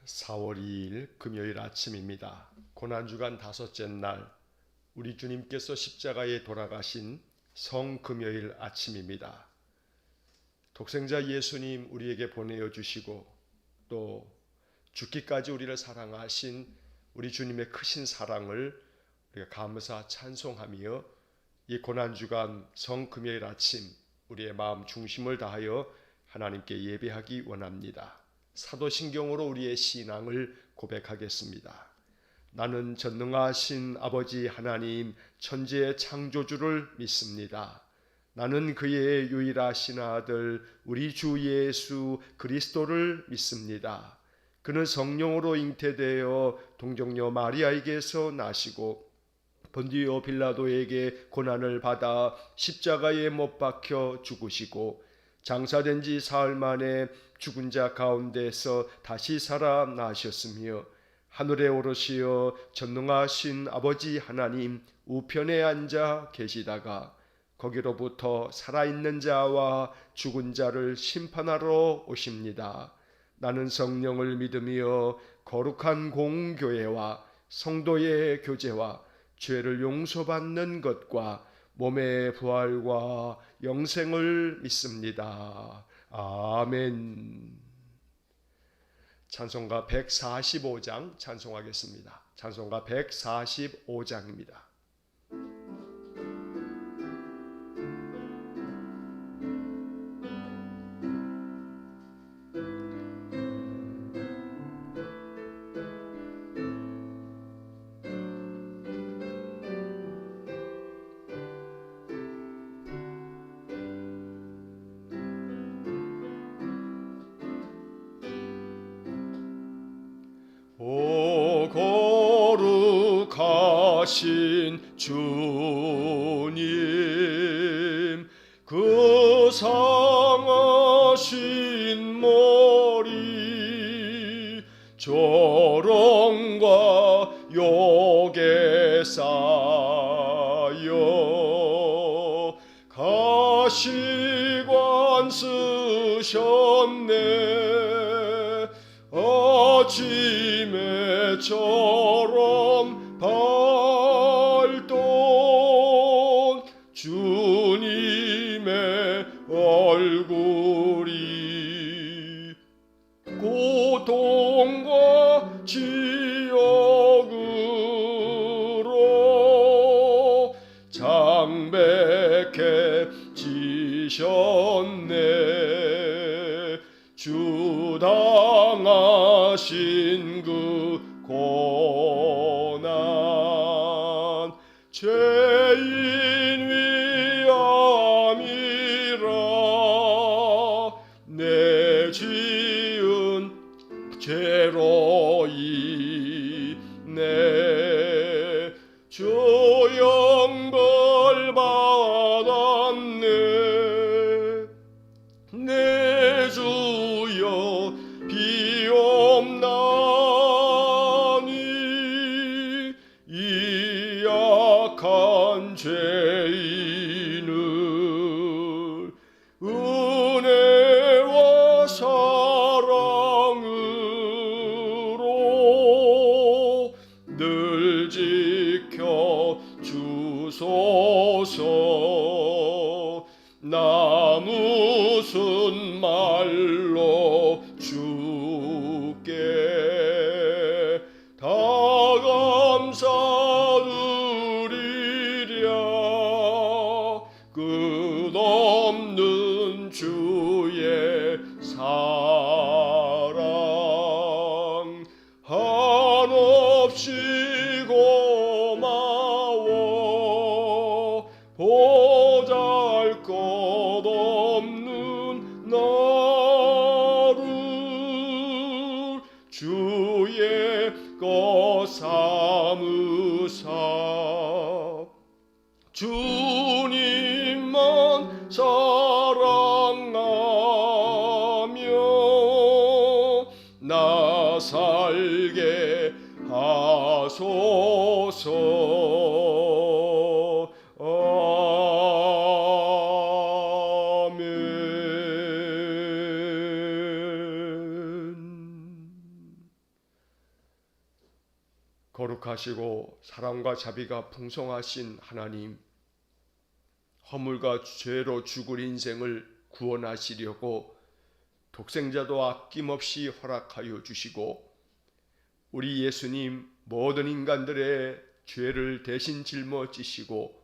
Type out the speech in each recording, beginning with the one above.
4월 2일 금요일 아침입니다. 고난주간 다섯째 날 우리 주님께서 십자가에 돌아가신 성금요일 아침입니다. 독생자 예수님 우리에게 보내어 주시고 또 죽기까지 우리를 사랑하신 우리 주님의 크신 사랑을 우리가 감사 찬송하며 이 고난주간 성금요일 아침 우리의 마음 중심을 다하여 하나님께 예배하기 원합니다. 사도신경으로 우리의 신앙을 고백하겠습니다. 나는 전능하신 아버지 하나님 천지의 창조주를 믿습니다. 나는 그의 유일하신 아들 우리 주 예수 그리스도를 믿습니다. 그는 성령으로 잉태되어 동정녀 마리아에게서 나시고 본디오 빌라도에게 고난을 받아 십자가에 못 박혀 죽으시고 장사된 지 사흘 만에 죽은 자 가운데서 다시 살아나셨으며 하늘에 오르시어 전능하신 아버지 하나님 우편에 앉아 계시다가 거기로부터 살아있는 자와 죽은 자를 심판하러 오십니다. 나는 성령을 믿으며 거룩한 공교회와 성도의 교제와 죄를 용서받는 것과 몸의 부활과 영생을 믿습니다. 아멘. 찬송가 145장 찬송하겠습니다. 찬송가 145장입니다. 오 거룩하신 주님 그 상하신 머리 조롱과 욕에 쌓여 가시관 쓰셨네. 아침에처럼 밝던 주님의 얼굴이 고통과 지옥으로 장백해지셨네. 주 당하신 그 고난 죄인 위함이라. 내 지은 죄로 인해 주 영벌 받았네. 내 주여 비옵나니 이 약한 죄인을 은혜와 사랑으로 늘 지켜 주소서. 나 무슨 말로 주께 다 감사드리랴. 끝없는 주의 사랑 한없이 고마워. 보잘것없는 나를 주의 것 삼으사 주님만 사랑하며 나 살게 하소서. 아멘. 거룩하시고 사랑과 자비가 풍성하신 하나님, 허물과 죄로 죽을 인생을 구원하시려고 독생자도 아낌없이 허락하여 주시고 우리 예수님 모든 인간들의 죄를 대신 짊어지시고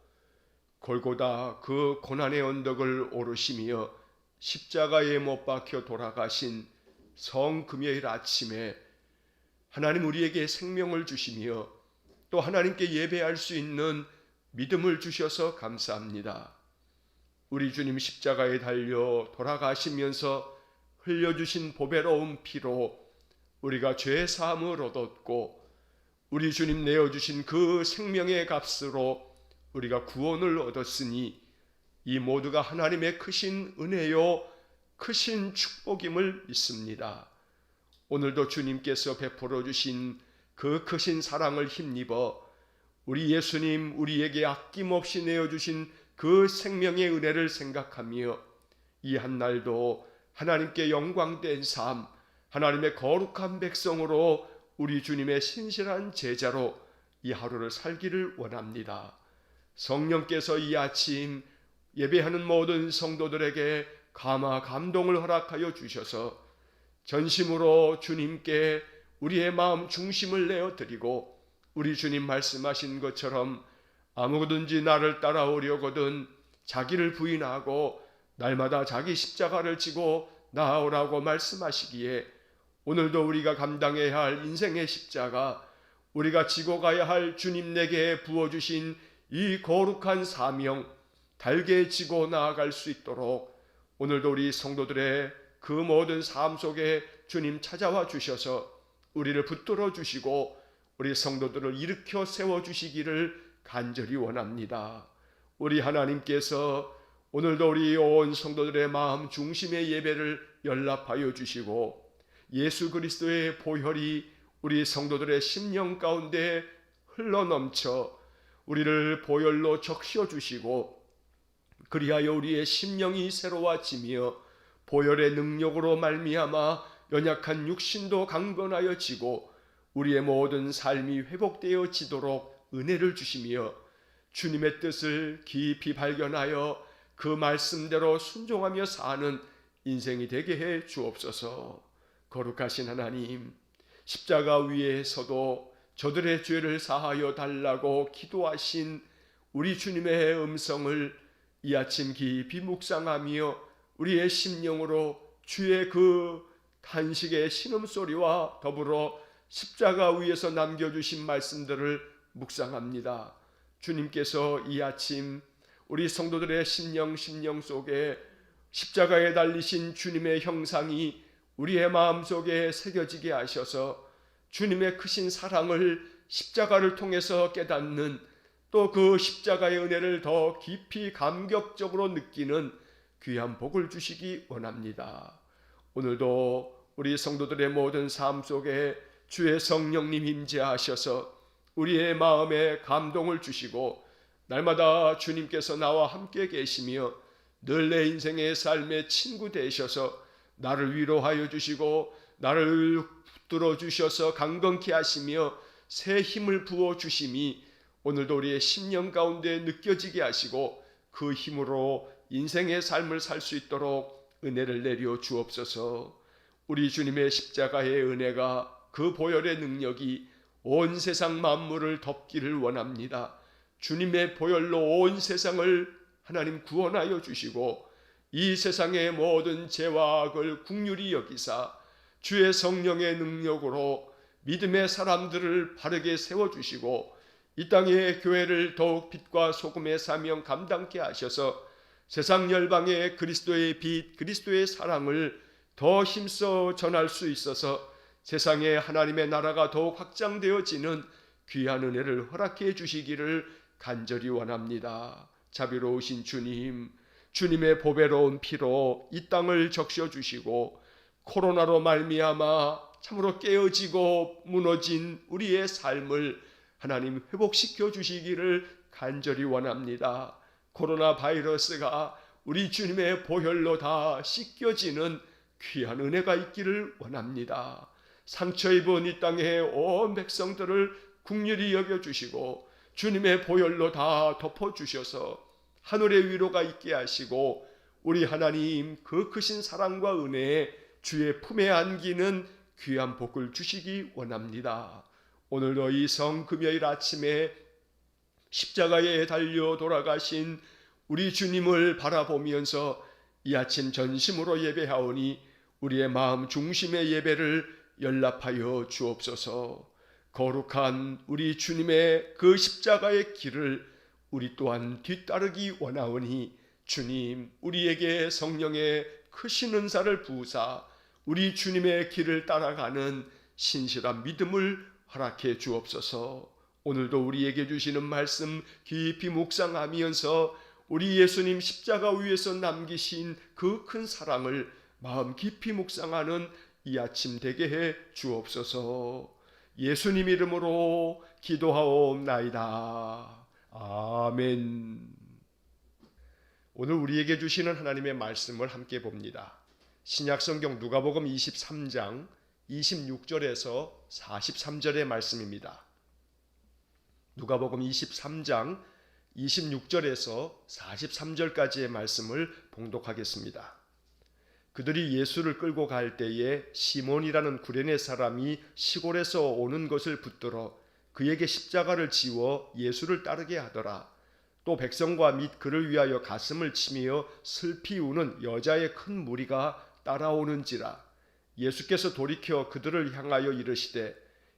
골고다 그 고난의 언덕을 오르시며 십자가에 못 박혀 돌아가신 성금요일 아침에 하나님 우리에게 생명을 주시며 또 하나님께 예배할 수 있는 믿음을 주셔서 감사합니다. 우리 주님 십자가에 달려 돌아가시면서 흘려주신 보배로운 피로 우리가 죄 사함을 얻었고 우리 주님 내어주신 그 생명의 값으로 우리가 구원을 얻었으니 이 모두가 하나님의 크신 은혜요 크신 축복임을 믿습니다. 오늘도 주님께서 베풀어 주신 그 크신 사랑을 힘입어 우리 예수님 우리에게 아낌없이 내어주신 그 생명의 은혜를 생각하며 이 한날도 하나님께 영광된 삶, 하나님의 거룩한 백성으로 우리 주님의 신실한 제자로 이 하루를 살기를 원합니다. 성령께서 이 아침 예배하는 모든 성도들에게 감화 감동을 허락하여 주셔서 전심으로 주님께 우리의 마음 중심을 내어드리고 우리 주님 말씀하신 것처럼 아무든지 나를 따라오려거든 자기를 부인하고 날마다 자기 십자가를 지고 나아오라고 말씀하시기에 오늘도 우리가 감당해야 할 인생의 십자가, 우리가 지고 가야 할 주님 내게 부어주신 이 거룩한 사명 달게 지고 나아갈 수 있도록 오늘도 우리 성도들의 그 모든 삶 속에 주님 찾아와 주셔서 우리를 붙들어 주시고 우리 성도들을 일으켜 세워 주시기를 간절히 원합니다. 우리 하나님께서 오늘도 우리 온 성도들의 마음 중심의 예배를 연락하여 주시고 예수 그리스도의 보혈이 우리 성도들의 심령 가운데 흘러넘쳐 우리를 보혈로 적셔 주시고 그리하여 우리의 심령이 새로워지며 보혈의 능력으로 말미암아 연약한 육신도 강건하여지고 우리의 모든 삶이 회복되어지도록 은혜를 주시며 주님의 뜻을 깊이 발견하여 그 말씀대로 순종하며 사는 인생이 되게 해 주옵소서. 거룩하신 하나님, 십자가 위에서도 저들의 죄를 사하여 달라고 기도하신 우리 주님의 음성을 이 아침 깊이 묵상하며 우리의 심령으로 주의 그 탄식의 신음소리와 더불어 십자가 위에서 남겨주신 말씀들을 묵상합니다. 주님께서 이 아침 우리 성도들의 심령 속에 십자가에 달리신 주님의 형상이 우리의 마음속에 새겨지게 하셔서 주님의 크신 사랑을 십자가를 통해서 깨닫는 또 그 십자가의 은혜를 더 깊이 감격적으로 느끼는 귀한 복을 주시기 원합니다. 오늘도 우리 성도들의 모든 삶 속에 주의 성령님 임재하셔서 우리의 마음에 감동을 주시고 날마다 주님께서 나와 함께 계시며 늘 내 인생의 삶의 친구 되셔서 나를 위로하여 주시고 나를 붙들어 주셔서 강건케 하시며 새 힘을 부어 주심이 오늘도 우리의 심령 가운데 느껴지게 하시고 그 힘으로 인생의 삶을 살 수 있도록 은혜를 내려 주옵소서. 우리 주님의 십자가의 은혜가 그 보혈의 능력이 온 세상 만물을 덮기를 원합니다. 주님의 보혈로 온 세상을 하나님 구원하여 주시고 이 세상의 모든 죄와 악을 긍휼히 여기사 주의 성령의 능력으로 믿음의 사람들을 바르게 세워주시고 이 땅의 교회를 더욱 빛과 소금의 사명 감당케 하셔서 세상 열방에 그리스도의 빛, 그리스도의 사랑을 더 힘써 전할 수 있어서 세상에 하나님의 나라가 더욱 확장되어지는 귀한 은혜를 허락해 주시기를 간절히 원합니다. 자비로우신 주님, 주님의 보배로운 피로 이 땅을 적셔 주시고 코로나로 말미암아 참으로 깨어지고 무너진 우리의 삶을 하나님 회복시켜 주시기를 간절히 원합니다. 코로나 바이러스가 우리 주님의 보혈로 다 씻겨지는 귀한 은혜가 있기를 원합니다. 상처 입은 이 땅의 온 백성들을 긍휼히 여겨주시고 주님의 보혈로 다 덮어주셔서 하늘의 위로가 있게 하시고 우리 하나님 그 크신 사랑과 은혜에 주의 품에 안기는 귀한 복을 주시기 원합니다. 오늘도 이 성금요일 아침에 십자가에 달려 돌아가신 우리 주님을 바라보면서 이 아침 전심으로 예배하오니 우리의 마음 중심의 예배를 연락하여 주옵소서. 거룩한 우리 주님의 그 십자가의 길을 우리 또한 뒤따르기 원하오니 주님 우리에게 성령의 크신 은사를 부으사 우리 주님의 길을 따라가는 신실한 믿음을 허락해 주옵소서. 오늘도 우리에게 주시는 말씀 깊이 묵상하면서 우리 예수님 십자가 위에서 남기신 그 큰 사랑을 마음 깊이 묵상하는 이 아침 되게 해 주옵소서. 예수님 이름으로 기도하옵나이다. 아멘. 오늘 우리에게 주시는 하나님의 말씀을 함께 봅니다. 신약성경 누가복음 23장 26절에서 43절의 말씀입니다. 누가복음 23장 26절에서 43절까지의 말씀을 봉독하겠습니다. 그들이 예수를 끌고 갈 때에 시몬이라는 구레네 사람이 시골에서 오는 것을 붙들어 그에게 십자가를 지워 예수를 따르게 하더라. 또 백성과 및 그를 위하여 가슴을 치며 슬피 우는 여자의 큰 무리가 따라오는지라. 예수께서 돌이켜 그들을 향하여 이르시되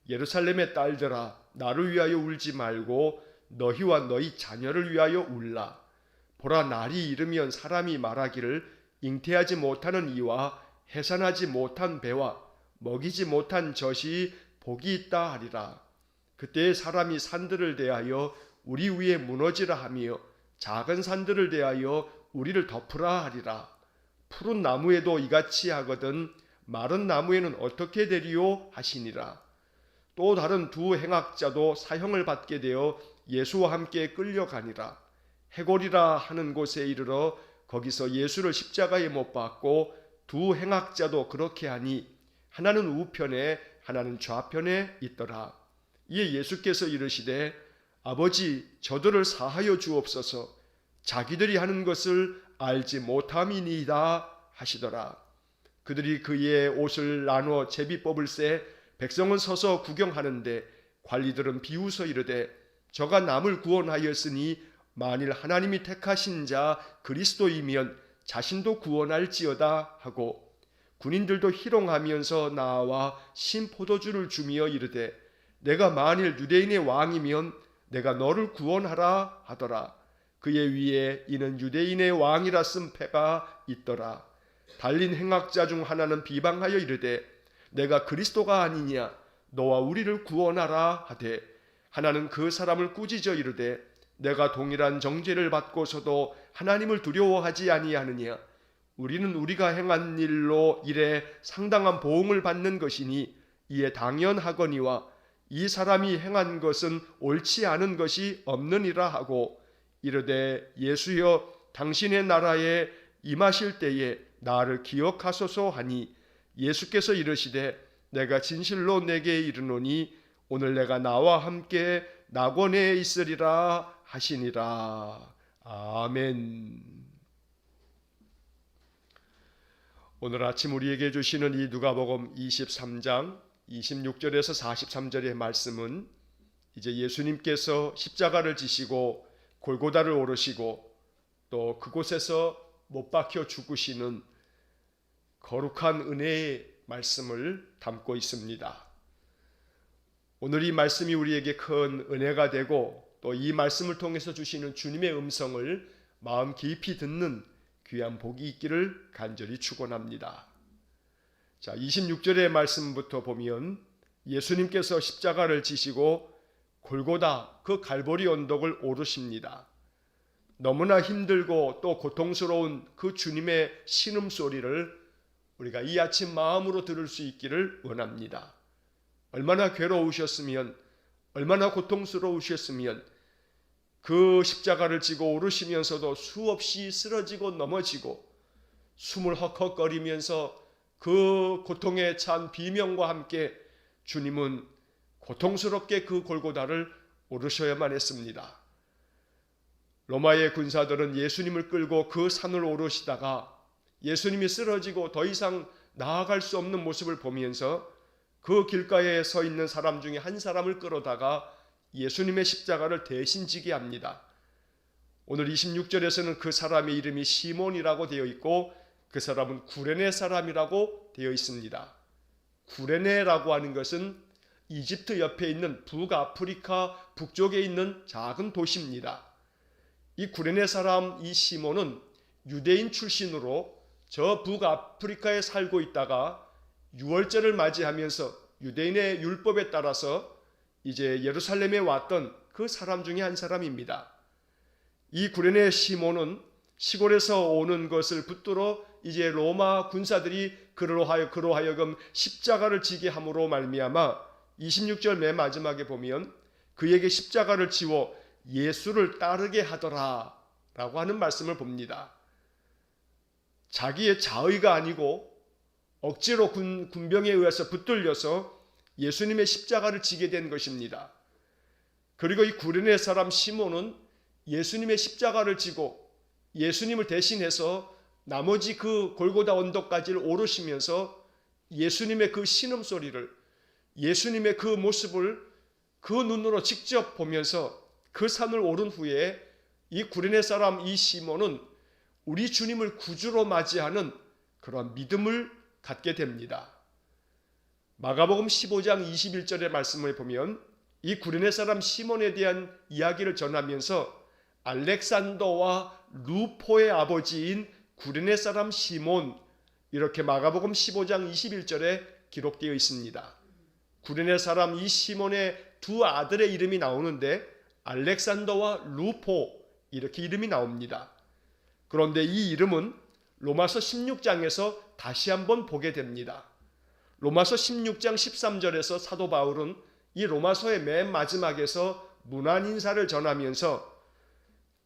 예루살렘의 딸들아 나를 위하여 울지 말고 너희와 너희 자녀를 위하여 울라. 보라 날이 이르면 사람이 말하기를 잉태하지 못하는 이와 해산하지 못한 배와 먹이지 못한 젖이 복이 있다 하리라. 그때 사람이 산들을 대하여 우리 위에 무너지라 하며 작은 산들을 대하여 우리를 덮으라 하리라. 푸른 나무에도 이같이 하거든 마른 나무에는 어떻게 되리요 하시니라. 또 다른 두 행악자도 사형을 받게 되어 예수와 함께 끌려가니라. 해골이라 하는 곳에 이르러 거기서 예수를 십자가에 못 박고 두 행악자도 그렇게 하니 하나는 우편에 하나는 좌편에 있더라. 이에 예수께서 이르시되 아버지 저들을 사하여 주옵소서 자기들이 하는 것을 알지 못함이니이다 하시더라. 그들이 그의 옷을 나누어 제비 뽑을새 백성은 서서 구경하는데 관리들은 비웃어 이르되 저가 남을 구원하였으니 만일 하나님이 택하신 자 그리스도이면 자신도 구원할지어다 하고 군인들도 희롱하면서 나와 신포도주를 주며 이르되 내가 만일 유대인의 왕이면 내가 너를 구원하라 하더라. 그의 위에 이는 유대인의 왕이라 쓴 패가 있더라. 달린 행악자 중 하나는 비방하여 이르되 내가 그리스도가 아니냐 너와 우리를 구원하라 하되 하나는 그 사람을 꾸짖어 이르되 내가 동일한 정죄를 받고서도 하나님을 두려워하지 아니하느냐 우리는 우리가 행한 일로 이래 상당한 보응을 받는 것이니 이에 당연하거니와 이 사람이 행한 것은 옳지 않은 것이 없느니라 하고 이르되 예수여 당신의 나라에 임하실 때에 나를 기억하소서 하니 예수께서 이르시되 내가 진실로 내게 이르노니 오늘 내가 나와 함께 낙원에 있으리라 하시니라. 아멘. 오늘 아침 우리에게 주시는 이 누가복음 23장 26절에서 43절의 말씀은 이제 예수님께서 십자가를 지시고 골고다를 오르시고 또 그곳에서 못 박혀 죽으시는 거룩한 은혜의 말씀을 담고 있습니다. 오늘 이 말씀이 우리에게 큰 은혜가 되고 또 이 말씀을 통해서 주시는 주님의 음성을 마음 깊이 듣는 귀한 복이 있기를 간절히 축원합니다. 자, 26절의 말씀부터 보면 예수님께서 십자가를 지시고 골고다 그 갈보리 언덕을 오르십니다. 너무나 힘들고 또 고통스러운 그 주님의 신음소리를 우리가 이 아침 마음으로 들을 수 있기를 원합니다. 얼마나 괴로우셨으면 얼마나 고통스러우셨으면 그 십자가를 지고 오르시면서도 수없이 쓰러지고 넘어지고 숨을 헉헉거리면서 그 고통에 찬 비명과 함께 주님은 고통스럽게 그 골고다를 오르셔야만 했습니다. 로마의 군사들은 예수님을 끌고 그 산을 오르시다가 예수님이 쓰러지고 더 이상 나아갈 수 없는 모습을 보면서 그 길가에 서 있는 사람 중에 한 사람을 끌어다가 예수님의 십자가를 대신 지게 합니다. 오늘 26절에서는 그 사람의 이름이 시몬이라고 되어 있고 그 사람은 구레네 사람이라고 되어 있습니다. 구레네라고 하는 것은 이집트 옆에 있는 북아프리카 북쪽에 있는 작은 도시입니다. 이 구레네 사람 이 시몬은 유대인 출신으로 저 북아프리카에 살고 있다가 유월절을 맞이하면서 유대인의 율법에 따라서 이제 예루살렘에 왔던 그 사람 중에 한 사람입니다. 이 구레네 시몬은 시골에서 오는 것을 붙들어 이제 로마 군사들이 그로 하여금 십자가를 지게 함으로 말미암아 26절 맨 마지막에 보면 그에게 십자가를 지워 예수를 따르게 하더라 라고 하는 말씀을 봅니다. 자기의 자의가 아니고 억지로 군병에 의해서 붙들려서 예수님의 십자가를 지게 된 것입니다. 그리고 이 구레네 사람 시몬은 예수님의 십자가를 지고 예수님을 대신해서 나머지 그 골고다 언덕까지를 오르시면서 예수님의 그 신음소리를, 예수님의 그 모습을 그 눈으로 직접 보면서 그 산을 오른 후에 이 구레네 사람 이 시몬은 우리 주님을 구주로 맞이하는 그런 믿음을 갖게 됩니다. 마가복음 15장 21절의 말씀을 보면 이 구레네 사람 시몬에 대한 이야기를 전하면서 알렉산더와 루포의 아버지인 구레네 사람 시몬, 이렇게 마가복음 15장 21절에 기록되어 있습니다. 구레네 사람 이 시몬의 두 아들의 이름이 나오는데 알렉산더와 루포 이렇게 이름이 나옵니다. 그런데 이 이름은 로마서 16장에서 다시 한번 보게 됩니다. 로마서 16장 13절에서 사도 바울은 이 로마서의 맨 마지막에서 문안 인사를 전하면서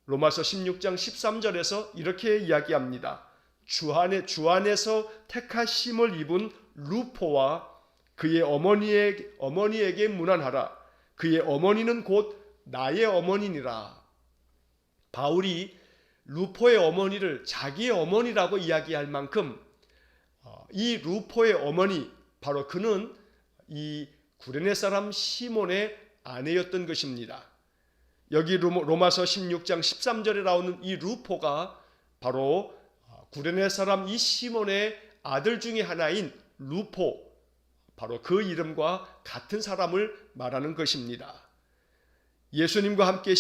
로마서 16장 13절에서 이렇게 이야기합니다. 주 안에서 택하심을 입은 루포와 그의 어머니에게 문안하라. 그의 어머니는 곧 나의 어머니니라. 바울이 루포의 어머니를 자기의 어머니라고 이야기할 만큼 이 루포의 어머니, 바로 그는 이 구레네 사람 시몬의 아내였던 것입니다. 여기 로마서 16장 13절에 나오는 이 루포가 바로 구레네 사람 이 시몬의 아들 중에 하나인 루포, 바로 그 이름과 같은 사람을 말하는 것입니다. 예수님과 함께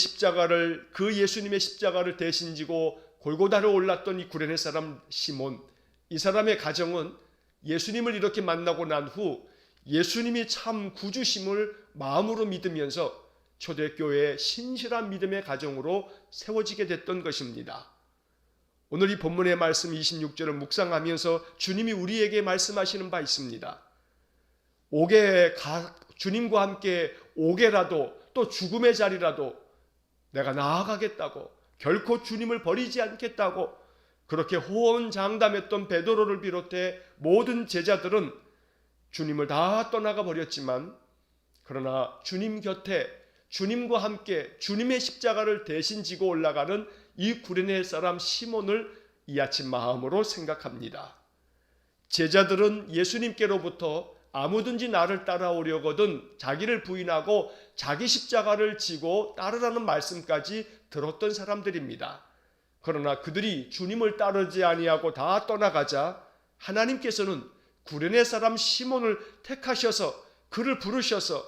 그 예수님의 십자가를 대신 지고 골고다를 올랐던 이 구레네 사람 시몬, 이 사람의 가정은 예수님을 이렇게 만나고 난 후 예수님이 참 구주심을 마음으로 믿으면서 초대교회의 신실한 믿음의 가정으로 세워지게 됐던 것입니다. 오늘 이 본문의 말씀 26절을 묵상하면서 주님이 우리에게 말씀하시는 바 있습니다. 주님과 함께 오게라도 또 죽음의 자리라도 내가 나아가겠다고, 결코 주님을 버리지 않겠다고 그렇게 호언장담했던 베드로를 비롯해 모든 제자들은 주님을 다 떠나가 버렸지만, 그러나 주님 곁에 주님과 함께 주님의 십자가를 대신 지고 올라가는 이 구레네 사람 시몬을 이 아침 마음으로 생각합니다. 제자들은 예수님께로부터 아무든지 나를 따라오려거든 자기를 부인하고 자기 십자가를 지고 따르라는 말씀까지 들었던 사람들입니다. 그러나 그들이 주님을 따르지 아니하고 다 떠나가자 하나님께서는 구레네 사람 시몬을 택하셔서 그를 부르셔서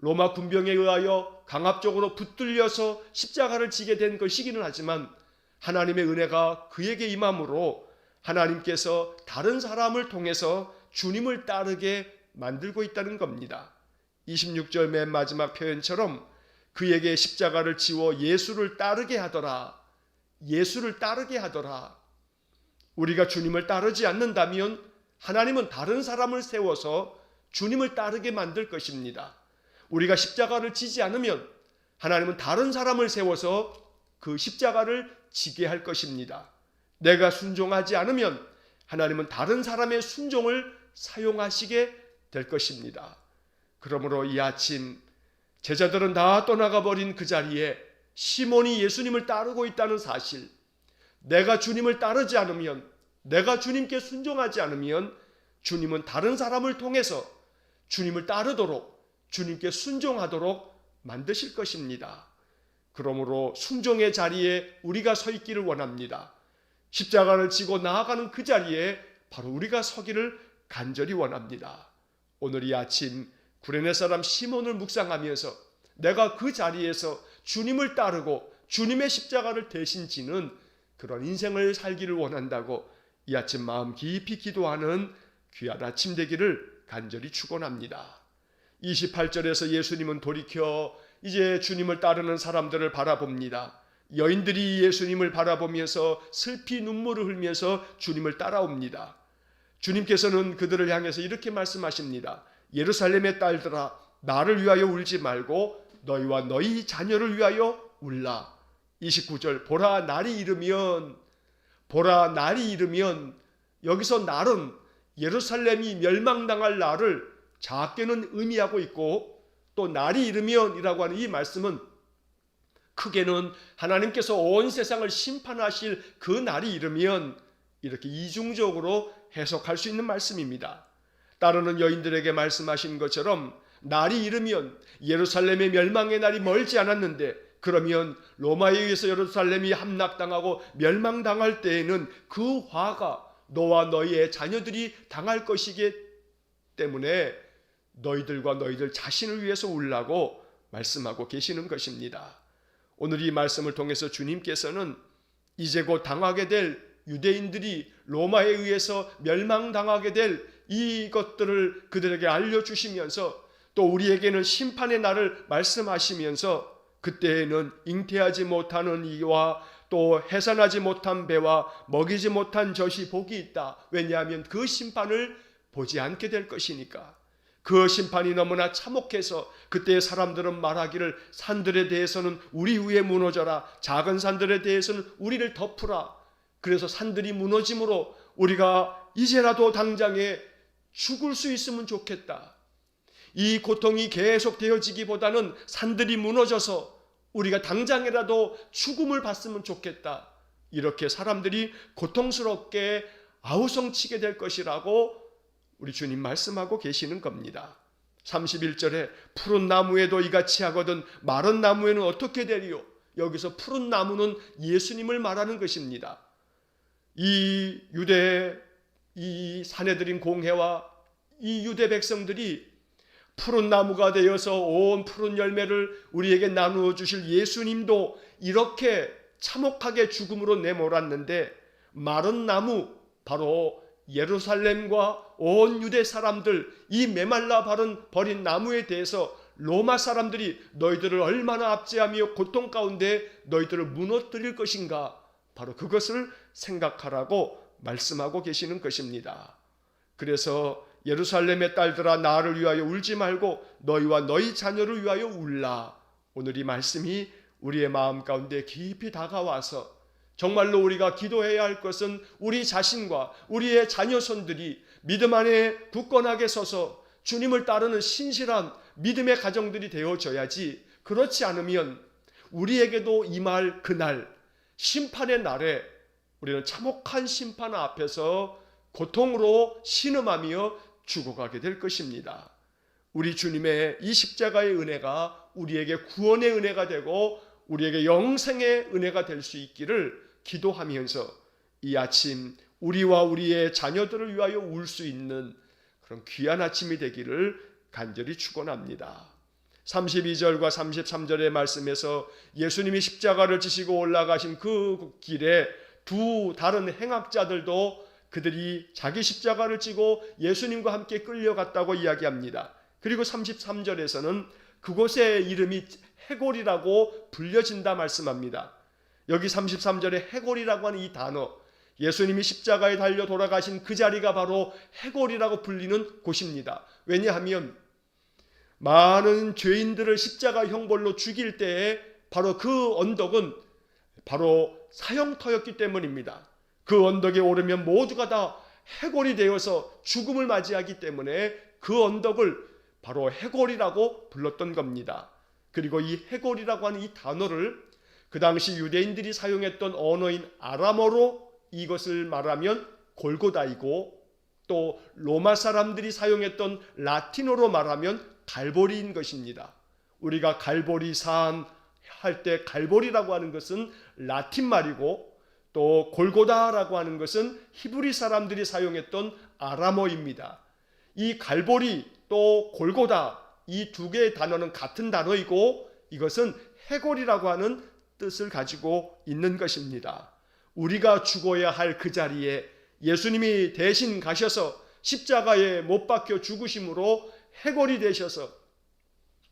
로마 군병에 의하여 강압적으로 붙들려서 십자가를 지게 된 것이기는 하지만 하나님의 은혜가 그에게 임함으로 하나님께서 다른 사람을 통해서 주님을 따르게 만들고 있다는 겁니다. 26절 맨 마지막 표현처럼 그에게 십자가를 지워 예수를 따르게 하더라. 예수를 따르게 하더라. 우리가 주님을 따르지 않는다면 하나님은 다른 사람을 세워서 주님을 따르게 만들 것입니다. 우리가 십자가를 지지 않으면 하나님은 다른 사람을 세워서 그 십자가를 지게 할 것입니다. 내가 순종하지 않으면 하나님은 다른 사람의 순종을 사용하시게 될 것입니다. 그러므로 이 아침 제자들은 다 떠나가 버린 그 자리에 시몬이 예수님을 따르고 있다는 사실, 내가 주님을 따르지 않으면, 내가 주님께 순종하지 않으면 주님은 다른 사람을 통해서 주님을 따르도록, 주님께 순종하도록 만드실 것입니다. 그러므로 순종의 자리에 우리가 서 있기를 원합니다. 십자가를 지고 나아가는 그 자리에 바로 우리가 서기를 간절히 원합니다. 오늘 이 아침 구레네 사람 시몬을 묵상하면서 내가 그 자리에서 주님을 따르고 주님의 십자가를 대신 지는 그런 인생을 살기를 원한다고 이 아침 마음 깊이 기도하는 귀한 아침 되기를 간절히 축원합니다. 28절에서 예수님은 돌이켜 이제 주님을 따르는 사람들을 바라봅니다. 여인들이 예수님을 바라보면서 슬피 눈물을 흘리면서 주님을 따라옵니다. 주님께서는 그들을 향해서 이렇게 말씀하십니다. 예루살렘의 딸들아, 나를 위하여 울지 말고 너희와 너희 자녀를 위하여 울라. 29절, 보라 날이 이르면, 여기서 날은 예루살렘이 멸망당할 날을 작게는 의미하고 있고, 또 날이 이르면이라고 하는 이 말씀은 크게는 하나님께서 온 세상을 심판하실 그 날이 이르면, 이렇게 이중적으로 해석할 수 있는 말씀입니다. 따르는 여인들에게 말씀하신 것처럼 날이 이르면, 예루살렘의 멸망의 날이 멀지 않았는데, 그러면 로마에 의해서 예루살렘이 함락당하고 멸망당할 때에는 그 화가 너와 너희의 자녀들이 당할 것이기 때문에 너희들과 너희들 자신을 위해서 울라고 말씀하고 계시는 것입니다. 오늘 이 말씀을 통해서 주님께서는 이제 곧 당하게 될 유대인들이 로마에 의해서 멸망당하게 될 이것들을 그들에게 알려주시면서 또 우리에게는 심판의 날을 말씀하시면서 그때에는 잉태하지 못하는 이와 또 해산하지 못한 배와 먹이지 못한 젖이 복이 있다. 왜냐하면 그 심판을 보지 않게 될 것이니까. 그 심판이 너무나 참혹해서 그때 사람들은 말하기를 산들에 대해서는 우리 위에 무너져라, 작은 산들에 대해서는 우리를 덮으라. 그래서 산들이 무너짐으로 우리가 이제라도 당장에 죽을 수 있으면 좋겠다. 이 고통이 계속 되어지기보다는 산들이 무너져서 우리가 당장이라도 죽음을 봤으면 좋겠다. 이렇게 사람들이 고통스럽게 아우성치게 될 것이라고 우리 주님 말씀하고 계시는 겁니다. 31절에 푸른 나무에도 이같이 하거든 마른 나무에는 어떻게 되리요? 여기서 푸른 나무는 예수님을 말하는 것입니다. 이 사내들인 공회와 이 유대 백성들이 푸른 나무가 되어서 온 푸른 열매를 우리에게 나누어 주실 예수님도 이렇게 참혹하게 죽음으로 내몰았는데, 마른 나무, 바로 예루살렘과 온 유대 사람들, 이 메말라 버린 나무에 대해서 로마 사람들이 너희들을 얼마나 압제하며 고통 가운데 너희들을 무너뜨릴 것인가, 바로 그것을 생각하라고 말씀하고 계시는 것입니다. 그래서 예루살렘의 딸들아, 나를 위하여 울지 말고 너희와 너희 자녀를 위하여 울라. 오늘 이 말씀이 우리의 마음 가운데 깊이 다가와서 정말로 우리가 기도해야 할 것은 우리 자신과 우리의 자녀손들이 믿음 안에 굳건하게 서서 주님을 따르는 신실한 믿음의 가정들이 되어져야지, 그렇지 않으면 우리에게도 임할 그날, 심판의 날에 우리는 참혹한 심판 앞에서 고통으로 신음하며 죽어가게 될 것입니다. 우리 주님의 이 십자가의 은혜가 우리에게 구원의 은혜가 되고 우리에게 영생의 은혜가 될 수 있기를 기도하면서 이 아침 우리와 우리의 자녀들을 위하여 울 수 있는 그런 귀한 아침이 되기를 간절히 축원합니다. 32절과 33절의 말씀에서 예수님이 십자가를 지시고 올라가신 그 길에 두 다른 행악자들도 그들이 자기 십자가를 지고 예수님과 함께 끌려갔다고 이야기합니다. 그리고 33절에서는 그곳의 이름이 해골이라고 불려진다 말씀합니다. 여기 33절에 해골이라고 하는 이 단어, 예수님이 십자가에 달려 돌아가신 그 자리가 바로 해골이라고 불리는 곳입니다. 왜냐하면 많은 죄인들을 십자가 형벌로 죽일 때에 바로 그 언덕은 바로 사형터였기 때문입니다. 그 언덕에 오르면 모두가 다 해골이 되어서 죽음을 맞이하기 때문에 그 언덕을 바로 해골이라고 불렀던 겁니다. 그리고 이 해골이라고 하는 이 단어를 그 당시 유대인들이 사용했던 언어인 아람어로 이것을 말하면 골고다이고, 또 로마 사람들이 사용했던 라틴어로 말하면 갈보리인 것입니다. 우리가 갈보리 산 할 때 갈보리라고 하는 것은 라틴 말이고, 또 골고다라고 하는 것은 히브리 사람들이 사용했던 아람어입니다. 이 갈보리 또 골고다, 이 두 개의 단어는 같은 단어이고 이것은 해골이라고 하는 뜻을 가지고 있는 것입니다. 우리가 죽어야 할 그 자리에 예수님이 대신 가셔서 십자가에 못 박혀 죽으심으로 해골이 되셔서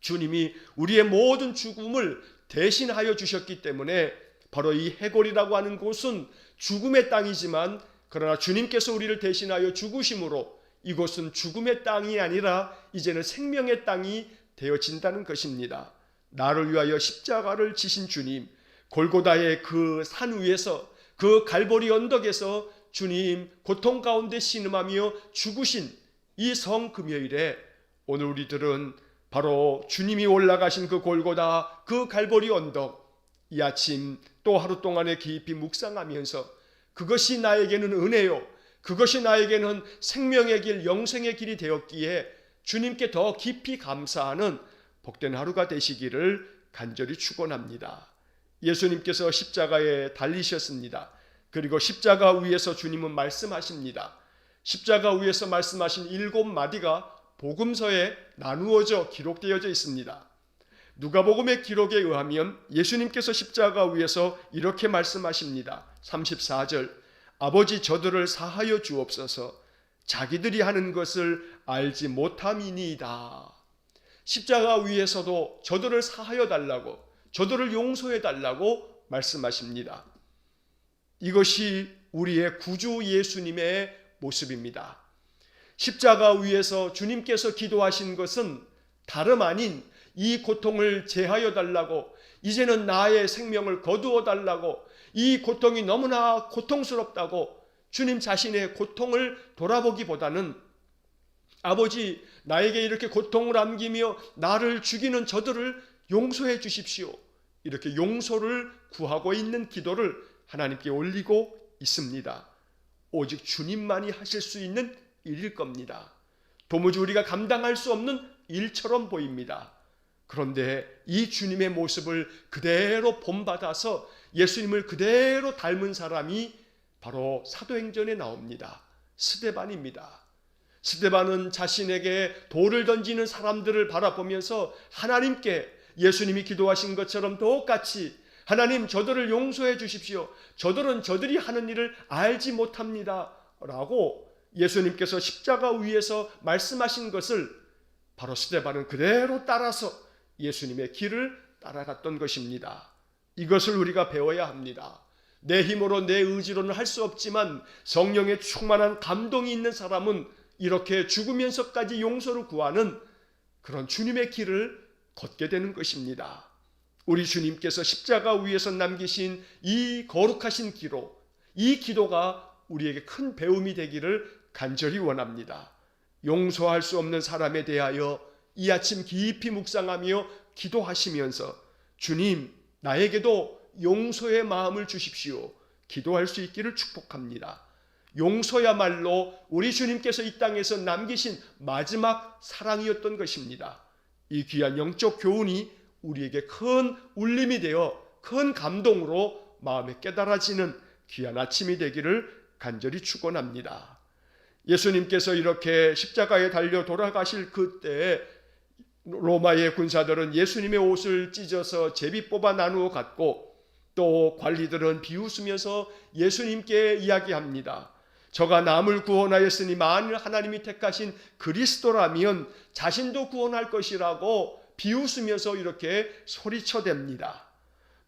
주님이 우리의 모든 죽음을 대신하여 주셨기 때문에 바로 이 해골이라고 하는 곳은 죽음의 땅이지만, 그러나 주님께서 우리를 대신하여 죽으심으로 이곳은 죽음의 땅이 아니라 이제는 생명의 땅이 되어진다는 것입니다. 나를 위하여 십자가를 지신 주님, 골고다의 그 산 위에서, 그 갈보리 언덕에서 주님 고통 가운데 신음하며 죽으신 이 성금요일에 오늘 우리들은 바로 주님이 올라가신 그 골고다, 그 갈보리 언덕, 이 아침 또 하루 동안에 깊이 묵상하면서 그것이 나에게는 은혜요, 그것이 나에게는 생명의 길, 영생의 길이 되었기에 주님께 더 깊이 감사하는 복된 하루가 되시기를 간절히 축원합니다. 예수님께서 십자가에 달리셨습니다. 그리고 십자가 위에서 주님은 말씀하십니다. 십자가 위에서 말씀하신 7마디가 복음서에 나누어져 기록되어져 있습니다. 누가복음의 기록에 의하면 예수님께서 십자가 위에서 이렇게 말씀하십니다. 34절, 아버지 저들을 사하여 주옵소서, 자기들이 하는 것을 알지 못함이니이다. 십자가 위에서도 저들을 사하여 달라고, 저들을 용서해 달라고 말씀하십니다. 이것이 우리의 구주 예수님의 모습입니다. 십자가 위에서 주님께서 기도하신 것은 다름 아닌 이 고통을 제하여 달라고, 이제는 나의 생명을 거두어 달라고, 이 고통이 너무나 고통스럽다고 주님 자신의 고통을 돌아보기보다는 아버지, 나에게 이렇게 고통을 안기며 나를 죽이는 저들을 용서해 주십시오, 이렇게 용서를 구하고 있는 기도를 하나님께 올리고 있습니다. 오직 주님만이 하실 수 있는 일일 겁니다. 도무지 우리가 감당할 수 없는 일처럼 보입니다. 그런데 이 주님의 모습을 그대로 본받아서 예수님을 그대로 닮은 사람이 바로 사도행전에 나옵니다. 스데반입니다. 스데반은 자신에게 돌을 던지는 사람들을 바라보면서 하나님께 예수님이 기도하신 것처럼 똑같이 하나님 저들을 용서해 주십시오, 저들은 저들이 하는 일을 알지 못합니다 라고 예수님께서 십자가 위에서 말씀하신 것을 바로 스데반은 그대로 따라서 예수님의 길을 따라갔던 것입니다. 이것을 우리가 배워야 합니다. 내 힘으로 내 의지로는 할 수 없지만 성령의 충만한 감동이 있는 사람은 이렇게 죽으면서까지 용서를 구하는 그런 주님의 길을 걷게 되는 것입니다. 우리 주님께서 십자가 위에서 남기신 이 거룩하신 기도, 이 기도가 우리에게 큰 배움이 되기를 간절히 원합니다. 용서할 수 없는 사람에 대하여 이 아침 깊이 묵상하며 기도하시면서 주님, 나에게도 용서의 마음을 주십시오, 기도할 수 있기를 축복합니다. 용서야말로 우리 주님께서 이 땅에서 남기신 마지막 사랑이었던 것입니다. 이 귀한 영적 교훈이 우리에게 큰 울림이 되어 큰 감동으로 마음에 깨달아지는 귀한 아침이 되기를 간절히 축원합니다. 예수님께서 이렇게 십자가에 달려 돌아가실 그때 로마의 군사들은 예수님의 옷을 찢어서 제비 뽑아 나누어 갖고, 또 관리들은 비웃으면서 예수님께 이야기합니다. 저가 남을 구원하였으니 만일 하나님이 택하신 그리스도라면 자신도 구원할 것이라고 비웃으면서 이렇게 소리쳐댑니다.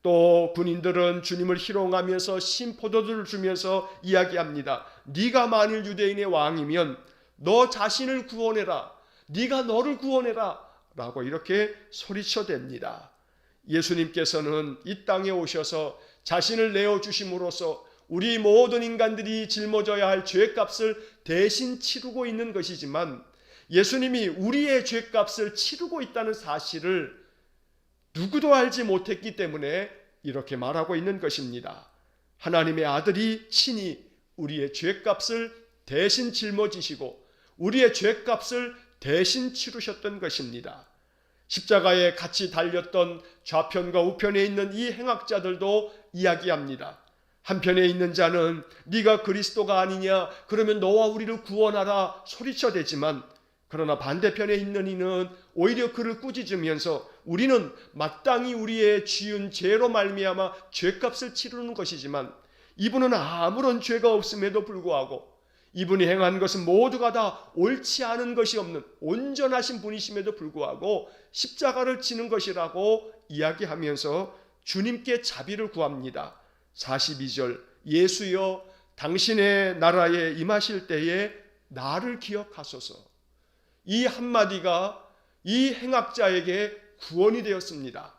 또 군인들은 주님을 희롱하면서 신포도주를 주면서 이야기합니다. 네가 만일 유대인의 왕이면 너 자신을 구원해라, 네가 너를 구원해라 라고 이렇게 소리쳐댑니다. 예수님께서는 이 땅에 오셔서 자신을 내어주심으로써 우리 모든 인간들이 짊어져야 할 죄값을 대신 치르고 있는 것이지만, 예수님이 우리의 죄값을 치르고 있다는 사실을 누구도 알지 못했기 때문에 이렇게 말하고 있는 것입니다. 하나님의 아들이 친히 우리의 죄값을 대신 짊어지시고 우리의 죄값을 대신 치르셨던 것입니다. 십자가에 같이 달렸던 좌편과 우편에 있는 이 행악자들도 이야기합니다. 한편에 있는 자는 네가 그리스도가 아니냐, 그러면 너와 우리를 구원하라 소리쳐대지만, 그러나 반대편에 있는 이는 오히려 그를 꾸짖으면서 우리는 마땅히 우리의 지은 죄로 말미암아 죄값을 치르는 것이지만 이분은 아무런 죄가 없음에도 불구하고 이분이 행한 것은 모두가 다 옳지 않은 것이 없는 온전하신 분이심에도 불구하고 십자가를 지는 것이라고 이야기하면서 주님께 자비를 구합니다. 42절, 예수여 당신의 나라에 임하실 때에 나를 기억하소서. 이 한마디가 이 행악자에게 구원이 되었습니다.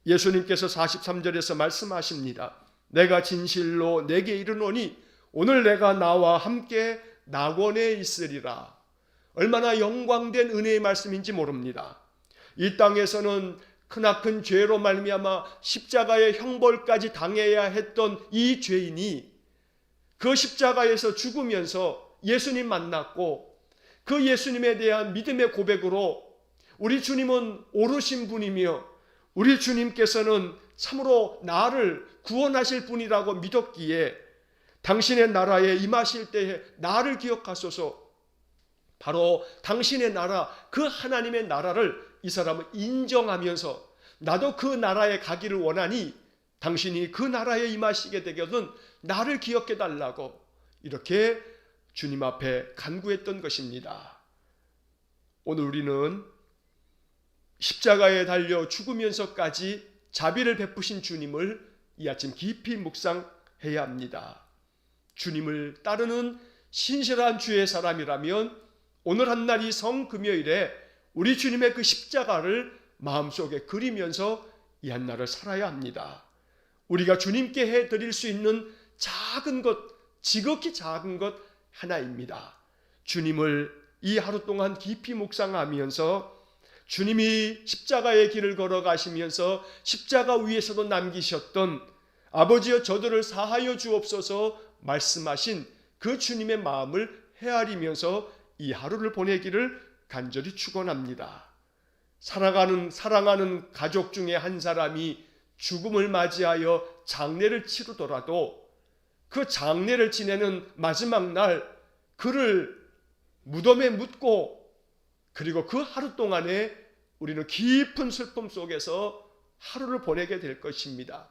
예수님께서 43절에서 말씀하십니다. 내가 진실로 내게 이르노니 오늘 내가 나와 함께 낙원에 있으리라. 얼마나 영광된 은혜의 말씀인지 모릅니다. 이 땅에서는 크나큰 죄로 말미암아 십자가의 형벌까지 당해야 했던 이 죄인이 그 십자가에서 죽으면서 예수님 만났고 그 예수님에 대한 믿음의 고백으로 우리 주님은 오르신 분이며 우리 주님께서는 참으로 나를 구원하실 분이라고 믿었기에 당신의 나라에 임하실 때에 나를 기억하소서. 바로 당신의 나라, 그 하나님의 나라를 이 사람은 인정하면서 나도 그 나라에 가기를 원하니 당신이 그 나라에 임하시게 되거든 나를 기억해 달라고 이렇게 주님 앞에 간구했던 것입니다. 오늘 우리는 십자가에 달려 죽으면서까지 자비를 베푸신 주님을 이 아침 깊이 묵상해야 합니다. 주님을 따르는 신실한 주의 사람이라면 오늘 한날 이 성금요일에 우리 주님의 그 십자가를 마음속에 그리면서 이 한날을 살아야 합니다. 우리가 주님께 해드릴 수 있는 작은 것, 지극히 작은 것 하나입니다. 주님을 이 하루 동안 깊이 묵상하면서 주님이 십자가의 길을 걸어가시면서 십자가 위에서도 남기셨던 아버지여 저들을 사하여 주옵소서 말씀하신 그 주님의 마음을 헤아리면서 이 하루를 보내기를 간절히 축원합니다. 사랑하는 가족 중에 한 사람이 죽음을 맞이하여 장례를 치르더라도 그 장례를 지내는 마지막 날 그를 무덤에 묻고 그리고 그 하루 동안에 우리는 깊은 슬픔 속에서 하루를 보내게 될 것입니다.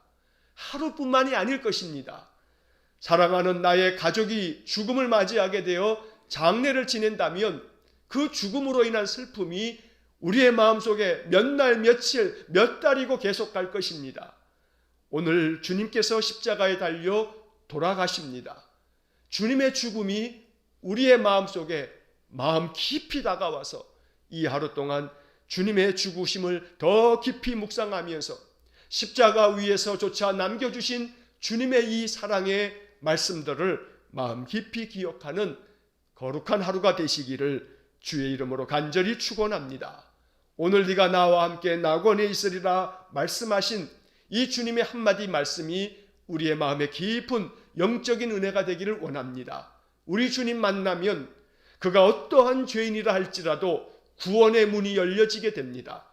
하루뿐만이 아닐 것입니다. 사랑하는 나의 가족이 죽음을 맞이하게 되어 장례를 지낸다면 그 죽음으로 인한 슬픔이 우리의 마음속에 몇 날, 며칠, 몇 달이고 계속 갈 것입니다. 오늘 주님께서 십자가에 달려 돌아가십니다. 주님의 죽음이 우리의 마음속에 마음 깊이 다가와서 이 하루 동안 주님의 죽으심을 더 깊이 묵상하면서 십자가 위에서조차 남겨주신 주님의 이 사랑의 말씀들을 마음 깊이 기억하는 거룩한 하루가 되시기를 주의 이름으로 간절히 축원합니다. 오늘 네가 나와 함께 낙원에 있으리라 말씀하신 이 주님의 한마디 말씀이 우리의 마음에 깊은 영적인 은혜가 되기를 원합니다. 우리 주님 만나면 그가 어떠한 죄인이라 할지라도 구원의 문이 열려지게 됩니다.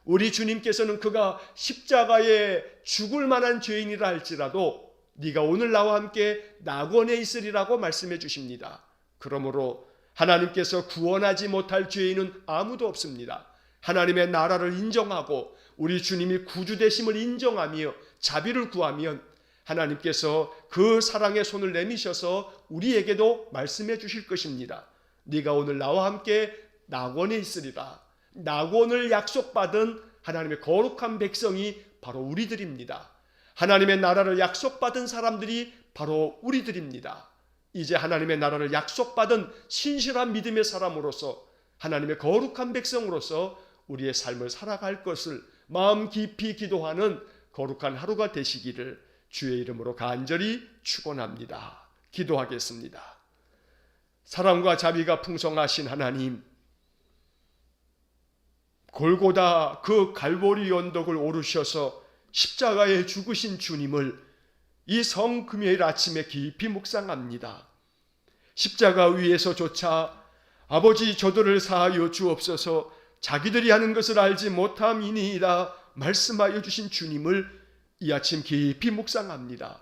우리 주님께서는 그가 십자가에 죽을 만한 죄인이라 할지라도 네가 오늘 나와 함께 낙원에 있으리라고 말씀해 주십니다. 그러므로 하나님께서 구원하지 못할 죄인은 아무도 없습니다. 하나님의 나라를 인정하고 우리 주님이 구주 되심을 인정하며 자비를 구하면 하나님께서 그 사랑의 손을 내미셔서 우리에게도 말씀해 주실 것입니다. 네가 오늘 나와 함께 낙원에 있으리라. 낙원을 약속받은 하나님의 거룩한 백성이 바로 우리들입니다. 하나님의 나라를 약속받은 사람들이 바로 우리들입니다. 이제 하나님의 나라를 약속받은 신실한 믿음의 사람으로서 하나님의 거룩한 백성으로서 우리의 삶을 살아갈 것을 마음 깊이 기도하는 거룩한 하루가 되시기를 주의 이름으로 간절히 축원합니다. 기도하겠습니다. 사랑과 자비가 풍성하신 하나님, 골고다 그 갈보리 언덕을 오르셔서 십자가에 죽으신 주님을 이 성금요일 아침에 깊이 묵상합니다. 십자가 위에서조차 아버지 저들을 사하여 주옵소서, 자기들이 하는 것을 알지 못함이니이다 말씀하여 주신 주님을 이 아침 깊이 묵상합니다.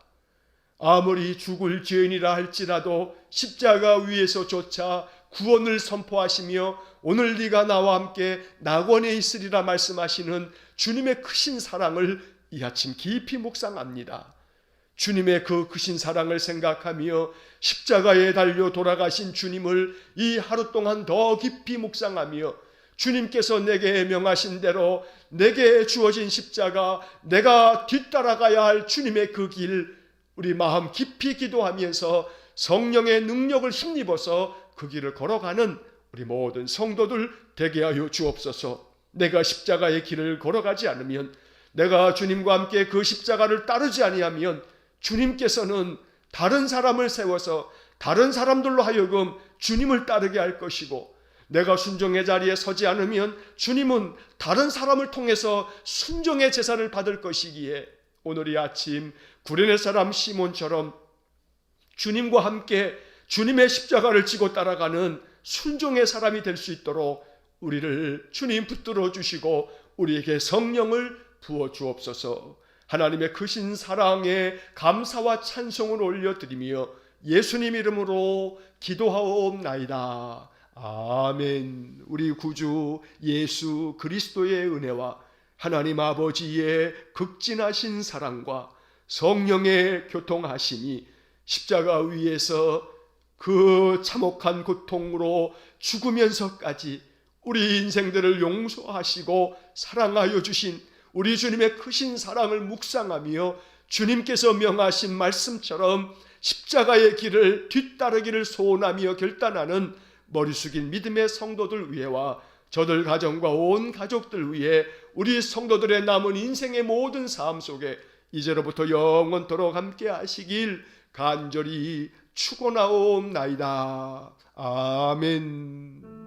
아무리 죽을 죄인이라 할지라도 십자가 위에서조차 구원을 선포하시며 오늘 네가 나와 함께 낙원에 있으리라 말씀하시는 주님의 크신 사랑을 이 아침 깊이 묵상합니다. 주님의 그 크신 사랑을 생각하며 십자가에 달려 돌아가신 주님을 이 하루 동안 더 깊이 묵상하며 주님께서 내게 명하신 대로 내게 주어진 십자가, 내가 뒤따라가야 할 주님의 그 길, 우리 마음 깊이 기도하면서 성령의 능력을 힘입어서 그 길을 걸어가는 우리 모든 성도들 되게 하여 주옵소서. 내가 십자가의 길을 걸어가지 않으면, 내가 주님과 함께 그 십자가를 따르지 아니하면 주님께서는 다른 사람을 세워서 다른 사람들로 하여금 주님을 따르게 할 것이고, 내가 순종의 자리에 서지 않으면 주님은 다른 사람을 통해서 순종의 제사를 받을 것이기에 오늘 이 아침 구레네 사람 시몬처럼 주님과 함께 주님의 십자가를 지고 따라가는 순종의 사람이 될 수 있도록 우리를 주님 붙들어 주시고 우리에게 성령을 부어 주옵소서. 하나님의 크신 사랑에 감사와 찬송을 올려드리며 예수님 이름으로 기도하옵나이다. 아멘. 우리 구주 예수 그리스도의 은혜와 하나님 아버지의 극진하신 사랑과 성령의 교통하심이 십자가 위에서 그 참혹한 고통으로 죽으면서까지 우리 인생들을 용서하시고 사랑하여 주신 우리 주님의 크신 사랑을 묵상하며 주님께서 명하신 말씀처럼 십자가의 길을 뒤따르기를 소원하며 결단하는 머리 숙인 믿음의 성도들 위해와 저들 가정과 온 가족들 위해 우리 성도들의 남은 인생의 모든 삶 속에 이제로부터 영원토록 함께 하시길 간절히 축원하옵나이다. 아멘.